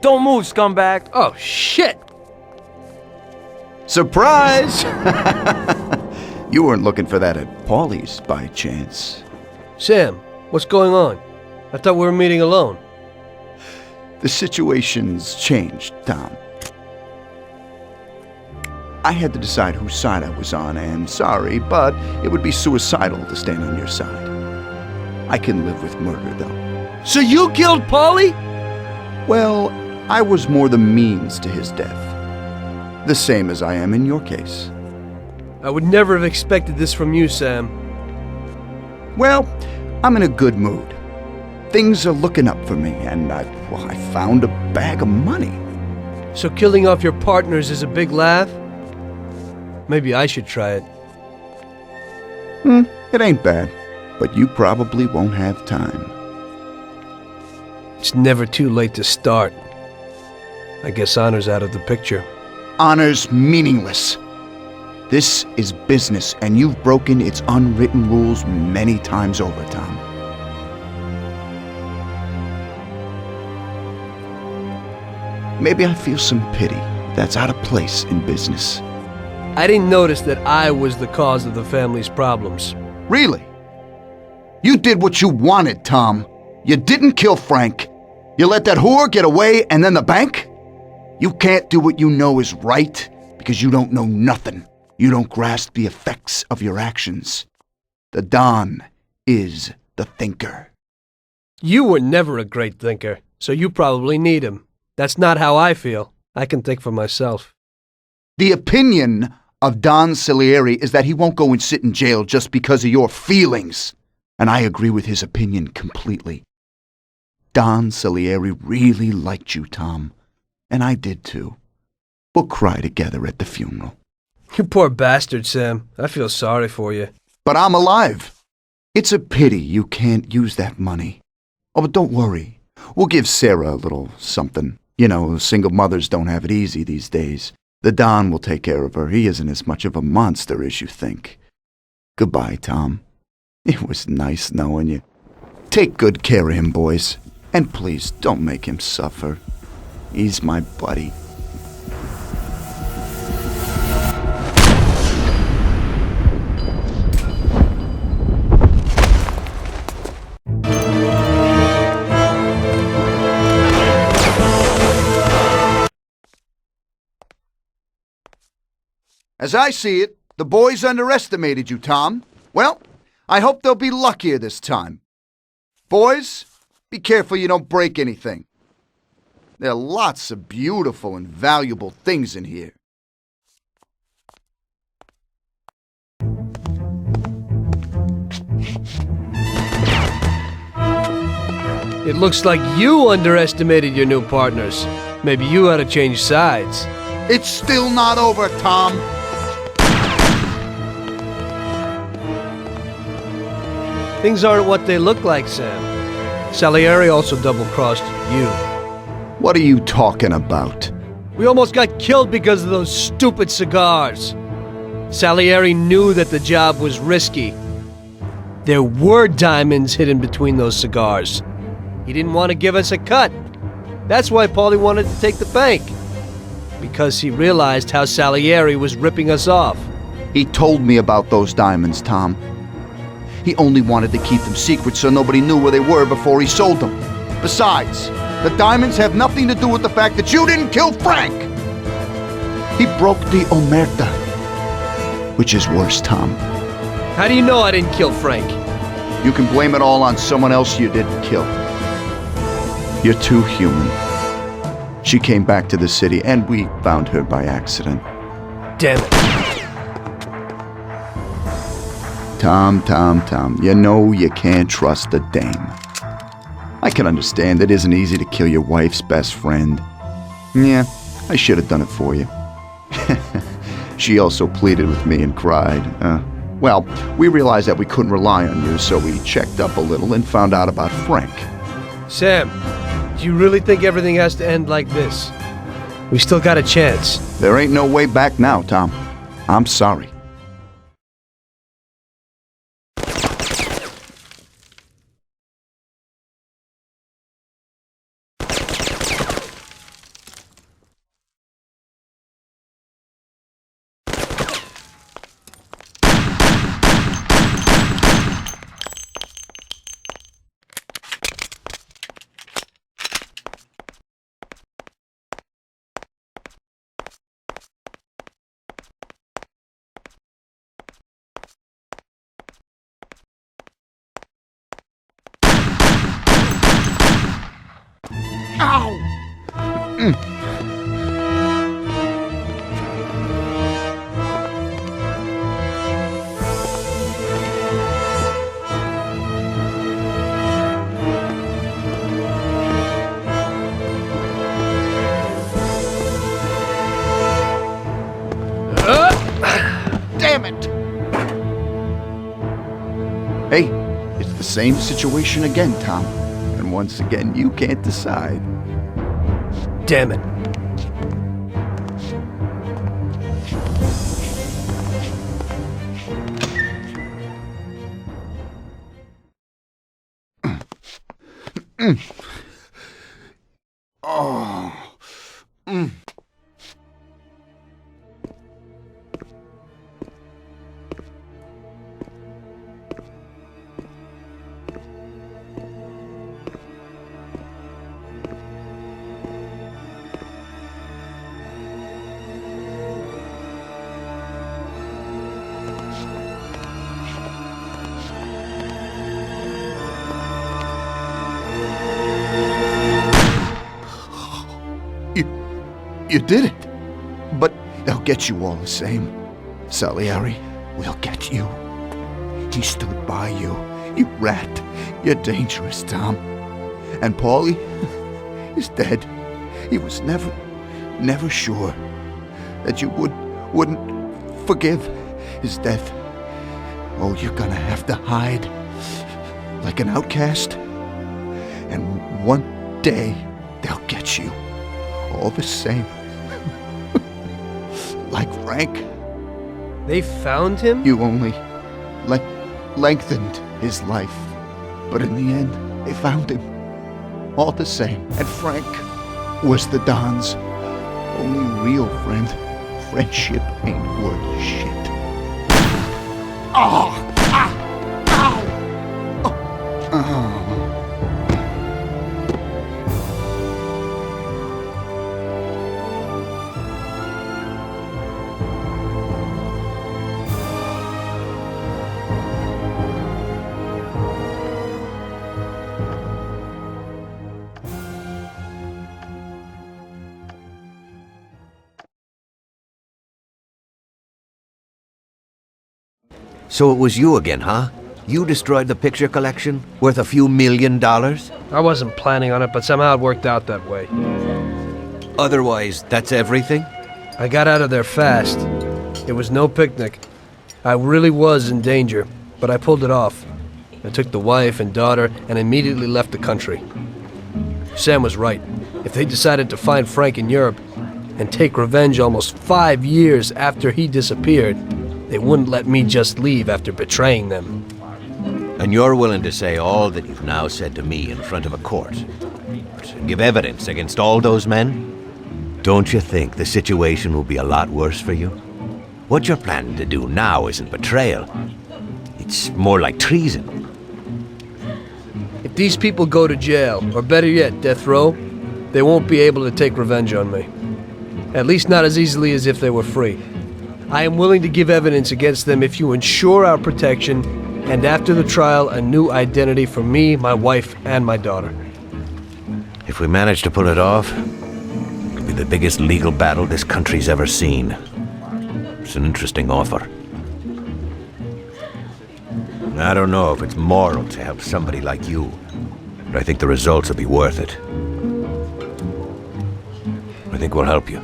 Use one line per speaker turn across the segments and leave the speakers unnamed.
Don't move, scumbag!
Oh, shit!
Surprise! You weren't looking for that at Paulie's by chance.
Sam, what's going on? I thought we were meeting alone.
The situation's changed, Tom. I had to decide whose side I was on, and sorry, but it would be suicidal to stand on your side. I can live with murder, though.
So you killed Paulie?
Well, I was more the means to his death. The same as I am in your case.
I would never have expected this from you, Sam.
Well, I'm in a good mood. Things are looking up for me, and I found a bag of money.
So killing off your partners is a big laugh? Maybe I should try it.
It ain't bad, but you probably won't have time.
It's never too late to start. I guess honor's out of the picture.
Honor's meaningless. This is business, and you've broken its unwritten rules many times over, Tom. Maybe I feel some pity. That's out of place in business.
I didn't notice that I was the cause of the family's problems.
Really? You did what you wanted, Tom. You didn't kill Frank. You let that whore get away, and then the bank? You can't do what you know is right because you don't know nothing. You don't grasp the effects of your actions. The Don is the thinker.
You were never a great thinker, so you probably need him. That's not how I feel. I can think for myself.
The opinion of Don Salieri is that he won't go and sit in jail just because of your feelings. And I agree with his opinion completely. Don Salieri really liked you, Tom. And I did too. We'll cry together at the funeral.
You poor bastard, Sam. I feel sorry for you.
But I'm alive. It's a pity you can't use that money. Oh, but don't worry. We'll give Sarah a little something. You know, single mothers don't have it easy these days. The Don will take care of her. He isn't as much of a monster as you think. Goodbye, Tom. It was nice knowing you. Take good care of him, boys. And please, don't make him suffer. He's my buddy. As I see it, the boys underestimated you, Tom. Well, I hope they'll be luckier this time. Boys, be careful you don't break anything. There are lots of beautiful and valuable things in here.
It looks like you underestimated your new partners. Maybe you ought to change sides.
It's still not over, Tom.
Things aren't what they look like, Sam. Salieri also double-crossed you.
What are you talking about?
We almost got killed because of those stupid cigars. Salieri knew that the job was risky. There were diamonds hidden between those cigars. He didn't want to give us a cut. That's why Paulie wanted to take the bank. Because he realized how Salieri was ripping us off.
He told me about those diamonds, Tom. He only wanted to keep them secret so nobody knew where they were before he sold them. Besides, the diamonds have nothing to do with the fact that you didn't kill Frank! He broke the omerta. Which is worse, Tom.
How do you know I didn't kill Frank?
You can blame it all on someone else you didn't kill. You're too human. She came back to the city, and we found her by accident.
Damn it.
Tom, you know you can't trust a dame. I can understand it isn't easy to kill your wife's best friend. Yeah, I should have done it for you. She also pleaded with me and cried. Well, we realized that we couldn't rely on you, so we checked up a little and found out about Frank.
Sam, do you really think everything has to end like this? We still got a chance.
There ain't no way back now, Tom. I'm sorry. Ow! Damn it! Hey, it's the same situation again, Tom. And once again, you can't decide.
Damn it.
Oh. You did it. But they'll get you all the same. Salieri will get you. He stood by you. You rat. You're dangerous, Tom. And Paulie is dead. He was never sure that you wouldn't forgive his death. Oh, you're gonna have to hide like an outcast. And one day they'll get you. All the same. Like Frank.
They found him?
You only lengthened his life. But in the end, they found him. All the same. And Frank was the Don's only real friend. Friendship ain't worth shit. Oh! Ah! Ow! Oh! Oh.
So it was you again, huh? You destroyed the picture collection, worth a few $1 million?
I wasn't planning on it, but somehow it worked out that way.
Otherwise, that's everything?
I got out of there fast. It was no picnic. I really was in danger, but I pulled it off. I took the wife and daughter and immediately left the country. Sam was right. If they decided to find Frank in Europe and take revenge almost 5 years after he disappeared, they wouldn't let me just leave after betraying them.
And you're willing to say all that you've now said to me in front of a court? To give evidence against all those men? Don't you think the situation will be a lot worse for you? What you're planning to do now isn't betrayal. It's more like treason.
If these people go to jail, or better yet, death row, they won't be able to take revenge on me. At least not as easily as if they were free. I am willing to give evidence against them if you ensure our protection, and after the trial, a new identity for me, my wife, and my daughter.
If we manage to pull it off, it could be the biggest legal battle this country's ever seen. It's an interesting offer. I don't know if it's moral to help somebody like you, but I think the results will be worth it. I think we'll help you.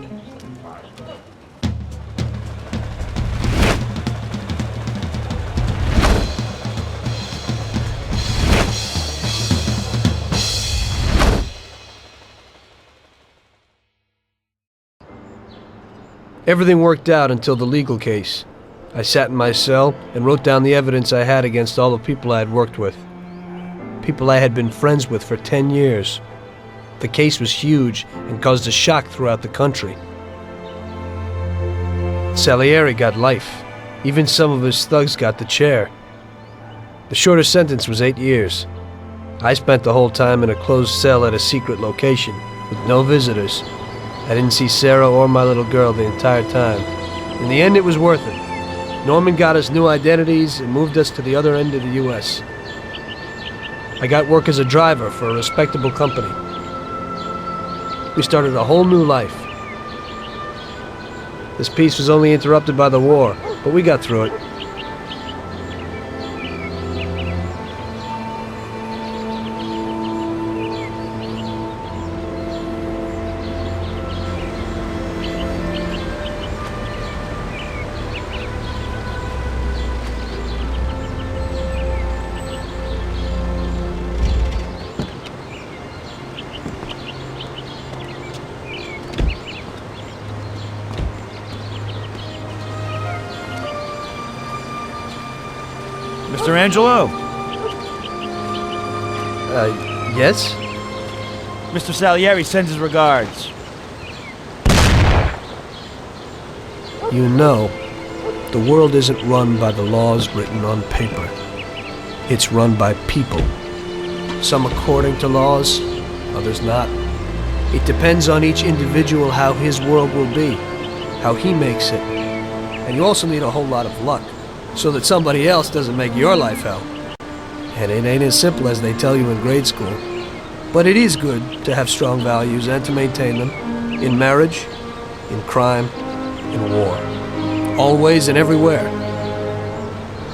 Everything worked out until the legal case. I sat in my cell and wrote down the evidence I had against all the people I had worked with. People I had been friends with for 10 years. The case was huge and caused a shock throughout the country. Salieri got life. Even some of his thugs got the chair. The shortest sentence was 8 years. I spent the whole time in a closed cell at a secret location, with no visitors. I didn't see Sarah or my little girl the entire time. In the end, it was worth it. Norman got us new identities and moved us to the other end of the U.S. I got work as a driver for a respectable company. We started a whole new life. This peace was only interrupted by the war, but we got through it.
Mr. Angelo,
Yes?
Mr. Salieri sends his regards.
You know, the world isn't run by the laws written on paper. It's run by people. Some according to laws, others not. It depends on each individual how his world will be, how he makes it. And you also need a whole lot of luck, so that somebody else doesn't make your life hell. And it ain't as simple as they tell you in grade school. But it is good to have strong values and to maintain them, in marriage, in crime, in war. Always and everywhere.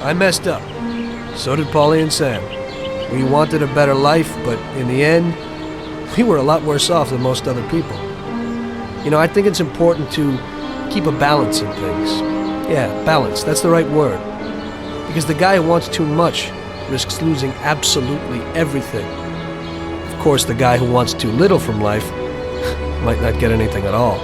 I messed up. So did Paulie and Sam. We wanted a better life, but in the end, we were a lot worse off than most other people. You know, I think it's important to keep a balance in things. Yeah, balance, that's the right word. Because the guy who wants too much risks losing absolutely everything. Of course, the guy who wants too little from life might not get anything at all.